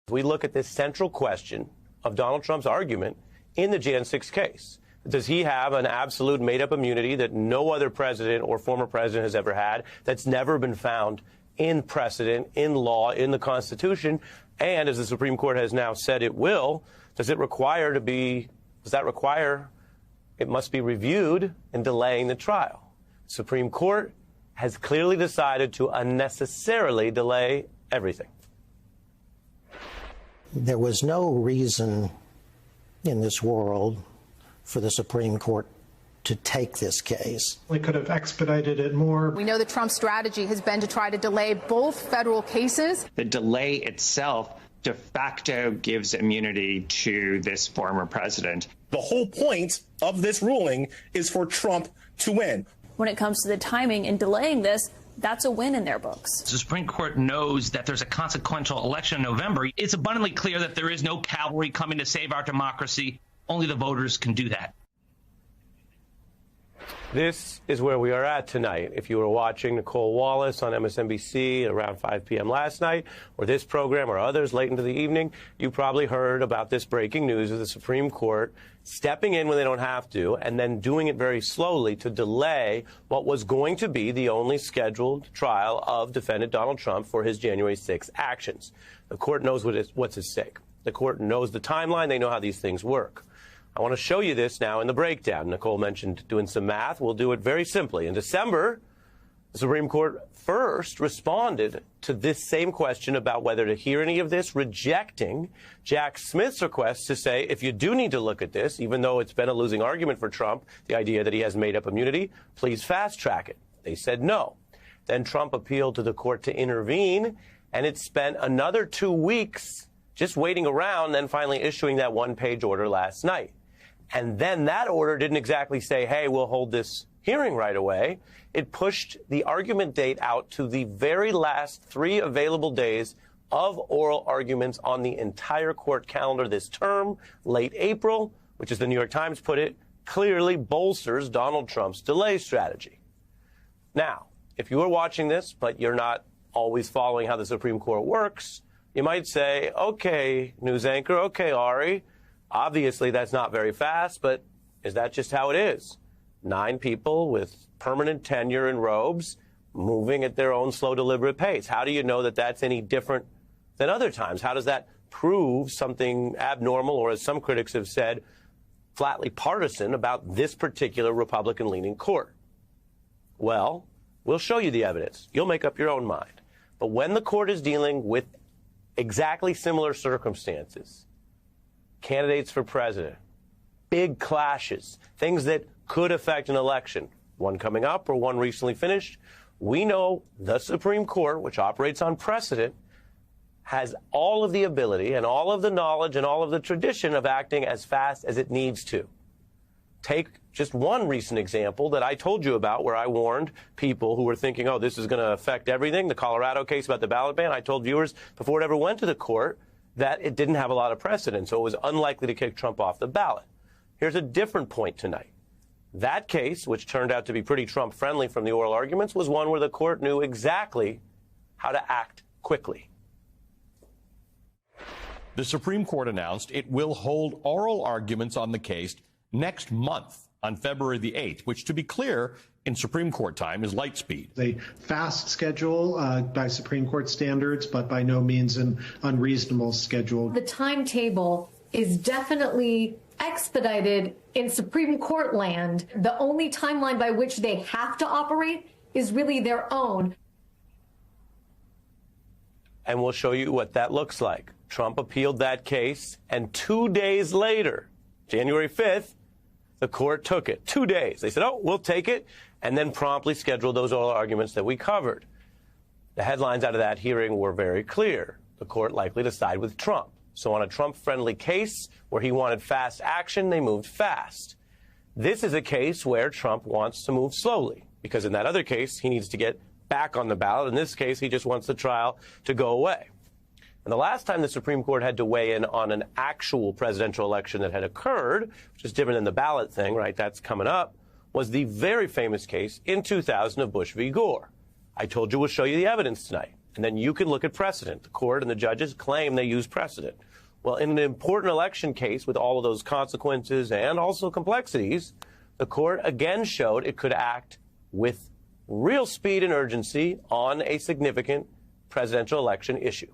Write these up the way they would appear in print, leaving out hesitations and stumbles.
We look at this central question of Donald Trump's argument in the Jan 6 case. Does he have an absolute made-up immunity that no other president or former president has ever had, that's never been found in precedent, in law, in the Constitution? And as the Supreme Court has now said it will, does that require it must be reviewed in delaying the trial? The Supreme Court has clearly decided to unnecessarily delay everything. There was no reason in this world for the Supreme Court to take this case. We could have expedited it more. We know that Trump's strategy has been to try to delay both federal cases. The delay itself de facto gives immunity to this former president. The whole point of this ruling is for Trump to win. When it comes to the timing and delaying this, that's a win in their books. The Supreme Court knows that there's a consequential election in November. It's abundantly clear that there is no cavalry coming to save our democracy. Only the voters can do that. This is where we are at tonight. If you were watching Nicole Wallace on MSNBC around 5 p.m. last night, or this program or others late into the evening, you probably heard about this breaking news of the Supreme Court stepping in when they don't have to and then doing it very slowly to delay what was going to be the only scheduled trial of defendant Donald Trump for his January 6 actions. The court knows what's at stake. The court knows the timeline. They know how these things work. I want to show you this now in the breakdown. Nicole mentioned doing some math. We'll do it very simply. In December, the Supreme Court first responded to this same question about whether to hear any of this, rejecting Jack Smith's request to say, if you do need to look at this, even though it's been a losing argument for Trump, the idea that he has made up immunity, please fast track it. They said no. Then Trump appealed to the court to intervene, and it spent another 2 weeks just waiting around, then finally issuing that one-page order last night. And then that order didn't exactly say, hey, we'll hold this hearing right away. It pushed the argument date out to the very last 3 available days of oral arguments on the entire court calendar this term, late April, which, as the New York Times put it, clearly bolsters Donald Trump's delay strategy. Now, if you are watching this, but you're not always following how the Supreme Court works, you might say, okay, news anchor, okay, Ari, obviously that's not very fast, but is that just how it is? 9 people with permanent tenure in robes moving at their own slow, deliberate pace. How do you know that that's any different than other times? How does that prove something abnormal, or as some critics have said, flatly partisan about this particular Republican-leaning court? Well, we'll show you the evidence. You'll make up your own mind. But when the court is dealing with exactly similar circumstances, candidates for president, big clashes, things that could affect an election, one coming up or one recently finished, we know the Supreme Court, which operates on precedent, has all of the ability and all of the knowledge and all of the tradition of acting as fast as it needs to. Take just one recent example that I told you about, where I warned people who were thinking, oh, this is going to affect everything, the Colorado case about the ballot ban. I told viewers before it ever went to the court that it didn't have a lot of precedent, so it was unlikely to kick Trump off the ballot. Here's a different point tonight. That case, which turned out to be pretty Trump-friendly from the oral arguments, was one where the court knew exactly how to act quickly. The Supreme Court announced it will hold oral arguments on the case next month on February the 8th, which, to be clear, in Supreme Court time is light speed. A fast schedule by Supreme Court standards, but by no means an unreasonable schedule. The timetable is definitely expedited in Supreme Court land. The only timeline by which they have to operate is really their own. And we'll show you what that looks like. Trump appealed that case, and 2 days later, January 5th, the court took it. 2 days. They said, oh, we'll take it, and then promptly scheduled those oral arguments that we covered. The headlines out of that hearing were very clear. The court likely to side with Trump. So on a Trump-friendly case where he wanted fast action, they moved fast. This is a case where Trump wants to move slowly, because in that other case, he needs to get back on the ballot. In this case, he just wants the trial to go away. And the last time the Supreme Court had to weigh in on an actual presidential election that had occurred, which is different than the ballot thing, right? That's coming up, was the very famous case in 2000 of Bush v. Gore. I told you we'll show you the evidence tonight. And then you can look at precedent. The court and the judges claim they use precedent. Well, in an important election case with all of those consequences and also complexities, the court again showed it could act with real speed and urgency on a significant presidential election issue.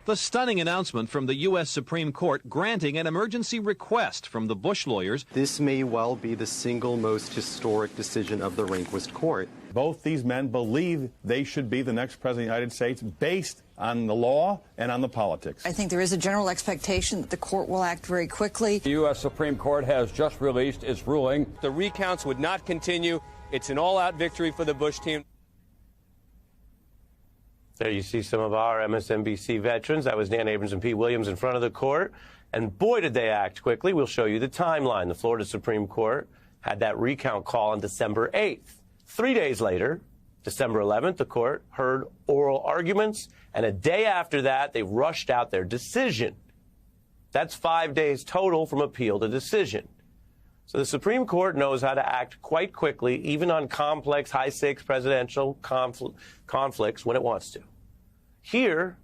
The stunning announcement from the U.S. Supreme Court granting an emergency request from the Bush lawyers. This may well be the single most historic decision of the Rehnquist court. Both these men believe they should be the next president of the United States based on the law and on the politics. I think there is a general expectation that the court will act very quickly. The U.S. Supreme Court has just released its ruling. The recounts would not continue. It's an all-out victory for the Bush team. There you see some of our MSNBC veterans. That was Dan Abrams and Pete Williams in front of the court. And boy, did they act quickly. We'll show you the timeline. The Florida Supreme Court had that recount call on December 8th. 3 days later, December 11th, the court heard oral arguments. And a day after that, they rushed out their decision. That's 5 days total from appeal to decision. So the Supreme Court knows how to act quite quickly, even on complex, high-stakes presidential conflicts when it wants to. Here,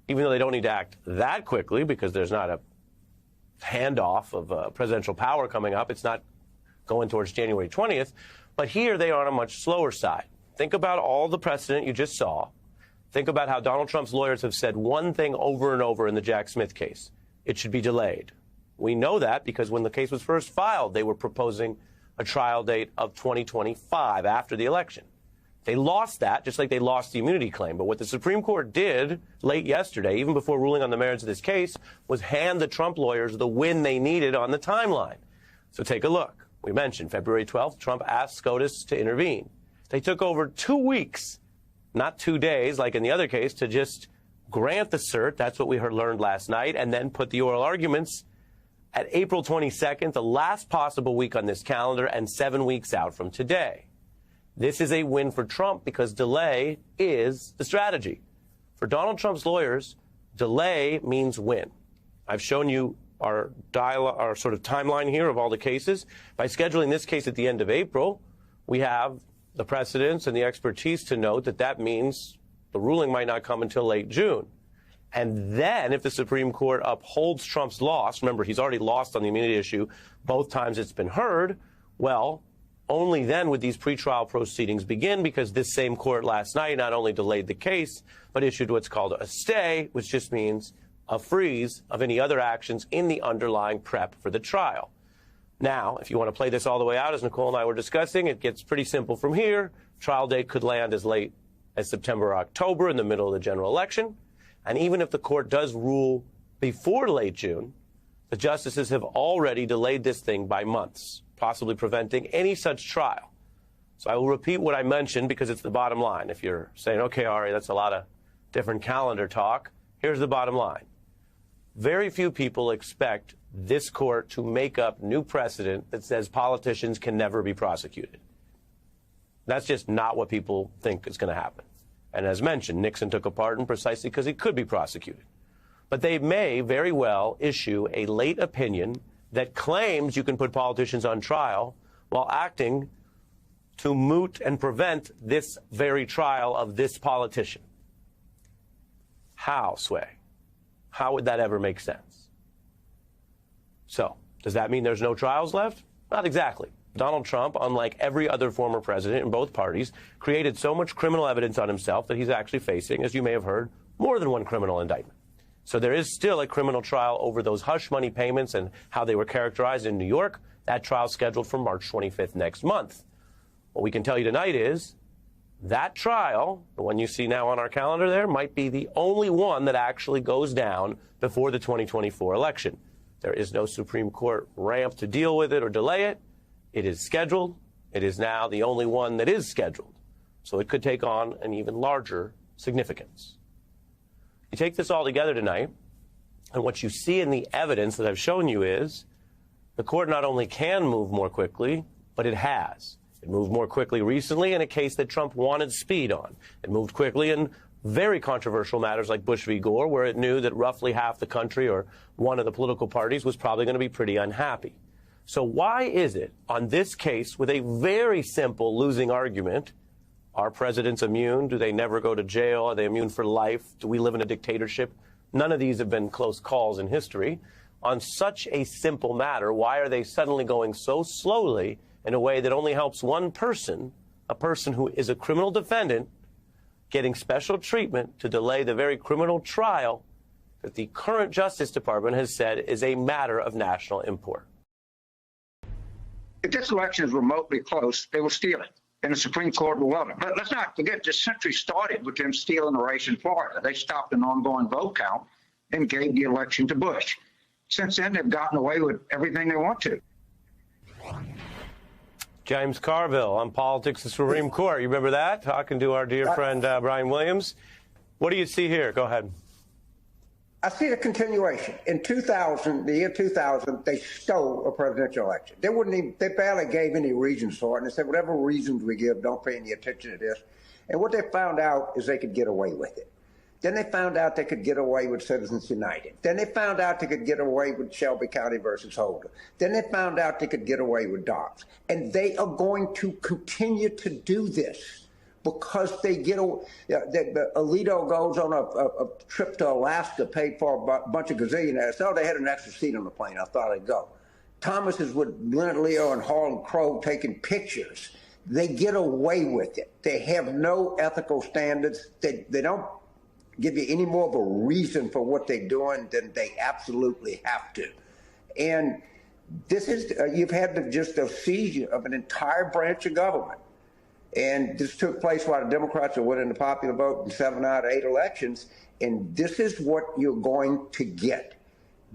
even though they don't need to act that quickly because there's not a handoff of presidential power coming up, it's not going towards January 20th, but here they are on a much slower side. Think about all the precedent you just saw. Think about how Donald Trump's lawyers have said one thing over and over in the Jack Smith case. It should be delayed. We know that because when the case was first filed, they were proposing a trial date of 2025 after the election. They lost that, just like they lost the immunity claim. But what the Supreme Court did late yesterday, even before ruling on the merits of this case, was hand the Trump lawyers the win they needed on the timeline. So take a look. We mentioned February 12th, Trump asked SCOTUS to intervene. They took over 2 weeks, not 2 days like in the other case, to just grant the cert. That's what we learned last night, and then put the oral arguments at April 22nd, the last possible week on this calendar, and 7 weeks out from today. This is a win for Trump because delay is the strategy. For Donald Trump's lawyers, delay means win. I've shown you our sort of timeline here of all the cases. By scheduling this case at the end of April, we have the precedents and the expertise to note that that means the ruling might not come until late June. And then if the Supreme Court upholds Trump's loss, remember, he's already lost on the immunity issue both times it's been heard, well, only then would these pretrial proceedings begin, because this same court last night not only delayed the case, but issued what's called a stay, which just means a freeze of any other actions in the underlying prep for the trial. Now, if you want to play this all the way out, as Nicole and I were discussing, it gets pretty simple from here. Trial date could land as late as September or October in the middle of the general election. And even if the court does rule before late June, the justices have already delayed this thing by months, possibly preventing any such trial. So I will repeat what I mentioned because it's the bottom line. If you're saying, okay, Ari, that's a lot of different calendar talk, here's the bottom line. Very few people expect this court to make up new precedent that says politicians can never be prosecuted. That's just not what people think is going to happen. And as mentioned, Nixon took a pardon precisely because he could be prosecuted. But they may very well issue a late opinion that claims you can put politicians on trial while acting to moot and prevent this very trial of this politician. How, Sway? How would that ever make sense? So, does that mean there's no trials left? Not exactly. Donald Trump, unlike every other former president in both parties, created so much criminal evidence on himself that he's actually facing, as you may have heard, more than one criminal indictment. So there is still a criminal trial over those hush money payments and how they were characterized in New York. That trial is scheduled for March 25th next month. What we can tell you tonight is that trial, the one you see now on our calendar there, might be the only one that actually goes down before the 2024 election. There is no Supreme Court ramp to deal with it or delay it. It is scheduled. It is now the only one that is scheduled. So it could take on an even larger significance. You take this all together tonight, and what you see in the evidence that I've shown you is the court not only can move more quickly, but it has. It moved more quickly recently in a case that Trump wanted speed on. It moved quickly in very controversial matters like Bush v. Gore, where it knew that roughly half the country or one of the political parties was probably going to be pretty unhappy. So why is it on this case with a very simple losing argument Are presidents immune? Do they never go to jail? Are they immune for life? Do we live in a dictatorship? None of these have been close calls in history. On such a simple matter, why are they suddenly going so slowly in a way that only helps one person, a person who is a criminal defendant, getting special treatment to delay the very criminal trial that the current Justice Department has said is a matter of national import? If this election is remotely close, they will steal it, and the Supreme Court will love it. But let's not forget, this century started with them stealing the race in Florida. They stopped an ongoing vote count and gave the election to Bush. Since then, they've gotten away with everything they want to. James Carville on Politics, the Supreme Court. You remember that? Talking to our dear friend Brian Williams. What do you see here? Go ahead. I see the continuation. In 2000, the year 2000, they stole a presidential election. They barely gave any reasons for it. And they said, whatever reasons we give, don't pay any attention to this. And what they found out is they could get away with it. Then they found out they could get away with Citizens United. Then they found out they could get away with Shelby County versus Holder. Then they found out they could get away with Dobbs. And they are going to continue to do this because they get away. Alito goes on a trip to Alaska paid for a bunch of gazillionaires. Oh, they had an extra seat on the plane. I thought I'd go. Thomas is with Leonard Leo and Harlan Crow taking pictures. They get away with it. They have no ethical standards. They don't give you any more of a reason for what they're doing than they absolutely have to. And this is, you've had just a seizure of an entire branch of government. And this took place while the Democrats are winning the popular vote in 7 out of 8 elections. And this is what you're going to get.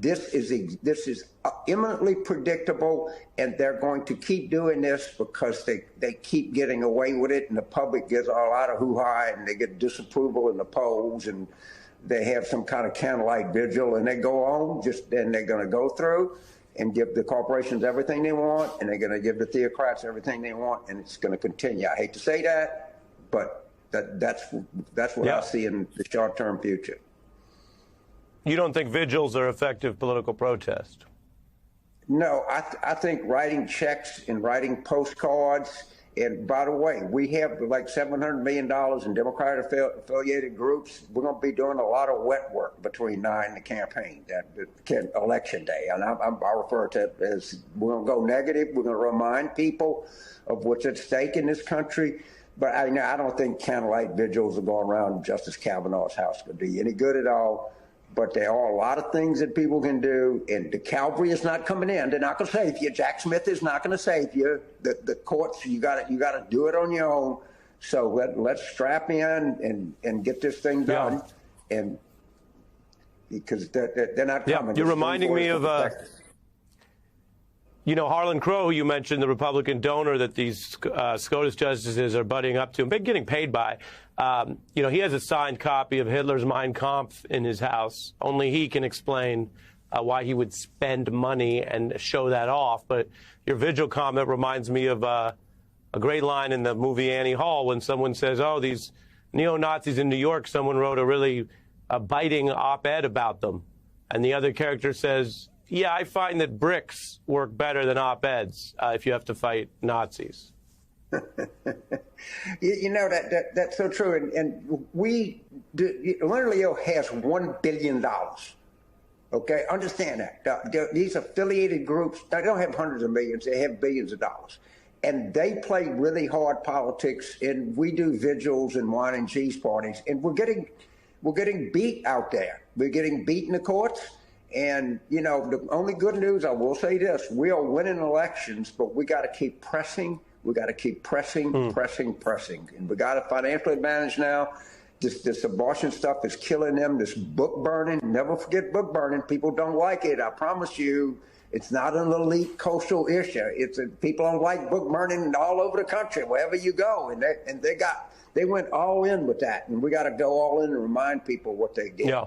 This is imminently predictable, and they're going to keep doing this because they keep getting away with it, and the public gets a lot of hoo-ha, and they get disapproval in the polls, and they have some kind of candlelight vigil, and they go on, and they're going to go through and give the corporations everything they want, and they're going to give the theocrats everything they want, and it's going to continue. I hate to say that, but that's what I see in the short-term future. You don't think vigils are effective political protest? No, I think writing checks and writing postcards, and by the way, we have like $700 million in Democratic-affiliated groups. We're going to be doing a lot of wet work between now and the campaign, election day. And I refer to it as we're going to go negative. We're going to remind people of what's at stake in this country. But I don't think candlelight vigils are going around Justice Kavanaugh's house going to do you any good at all. But there are a lot of things that people can do, and the cavalry is not coming in. They're not going to save you. Jack Smith is not going to save you. The courts, you got to do it on your own. So let's strap in and get this thing done, and because they're not coming. You're reminding me of Harlan Crow, who you mentioned, the Republican donor that these SCOTUS justices are butting up to and getting paid by. He has a signed copy of Hitler's Mein Kampf in his house. Only he can explain why he would spend money and show that off. But your vigil comment reminds me of a great line in the movie Annie Hall when someone says, oh, these neo-Nazis in New York, someone wrote a really biting op-ed about them. And the other character says, yeah, I find that bricks work better than op-eds if you have to fight Nazis. That's so true. And Leonard Leo has $1 billion. Okay, understand that. These affiliated groups, they don't have hundreds of millions, they have billions of dollars. And they play really hard politics, and we do vigils and wine and cheese parties, and we're getting beat out there. We're getting beat in the courts. And, the only good news, I will say this, we are winning elections, but we got to keep pressing. We got to keep pressing. And we got a financial advantage now. This abortion stuff is killing them. This book burning, never forget book burning. People don't like it. I promise you, it's not an elite coastal issue. People don't like book burning all over the country, wherever you go. And they went all in with that. And we got to go all in and remind people what they did. Yeah.